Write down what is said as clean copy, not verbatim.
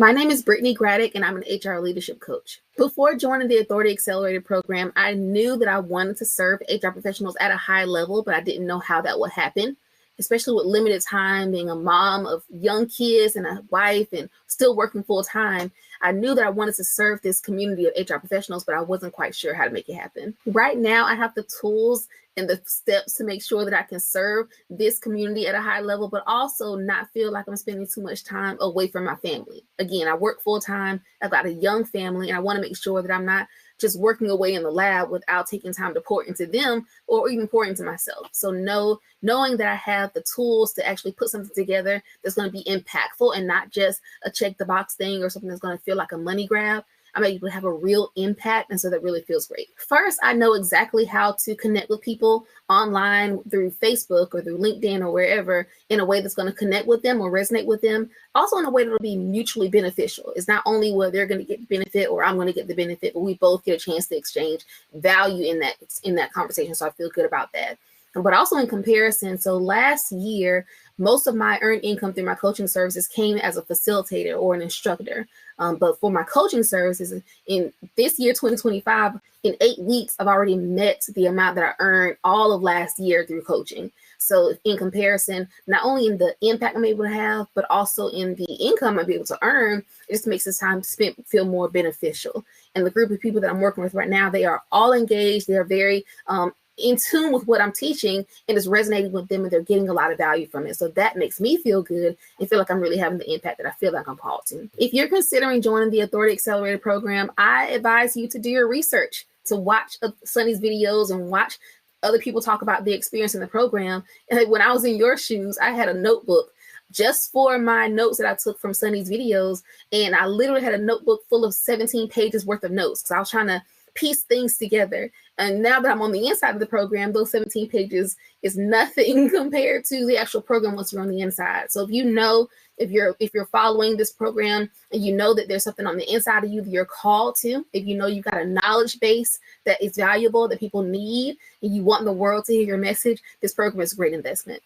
My name is Bryttani Graddick, and I'm an HR leadership coach. Before joining the Authority Accelerator program, I knew that I wanted to serve HR professionals at a high level, but I didn't know how that would happen, especially with limited time, being a mom of young kids and a wife and still working full time. I knew that I wanted to serve this community of HR professionals, but I wasn't quite sure how to make it happen. Right now, I have the tools and the steps to make sure that I can serve this community at a high level, but also not feel like I'm spending too much time away from my family. Again, I work full time, I've got a young family, and I want to make sure that I'm not just working away in the lab without taking time to pour into them or even pour into myself. So knowing that I have the tools to actually put something together that's going to be impactful and not just a check the box thing or something that's going to feel like a money grab, I'm able to have a real impact. And so that really feels great. First, I know exactly how to connect with people online through Facebook or through LinkedIn or wherever in a way that's going to connect with them or resonate with them. Also in a way that will be mutually beneficial. It's not only where they're going to get the benefit or I'm going to get the benefit, but we both get a chance to exchange value in that conversation. So I feel good about that. But also in comparison, so last year, most of my earned income through my coaching services came as a facilitator or an instructor. But for my coaching services in this year, 2025, in 8 weeks, I've already met the amount that I earned all of last year through coaching. So in comparison, not only in the impact I'm able to have, but also in the income I'm able to earn, it just makes this time spent feel more beneficial. And the group of people that I'm working with right now, they are all engaged. They are very in tune with what I'm teaching, and it's resonating with them, and they're getting a lot of value from it. So that makes me feel good and feel like I'm really having the impact that I feel like I'm called to. If you're considering joining the Authority Accelerator program, I advise you to do your research, to watch Sunny's videos and watch other people talk about the experience in the program. And when I was in your shoes, I had a notebook just for my notes that I took from Sunny's videos. And I literally had a notebook full of 17 pages worth of notes because I was trying to piece things together. And now that I'm on the inside of the program, those 17 pages is nothing compared to the actual program once you're on the inside. So if you're following this program and you know that there's something on the inside of you that you're called to, if you know you've got a knowledge base that is valuable, that people need, and you want the world to hear your message, this program is a great investment.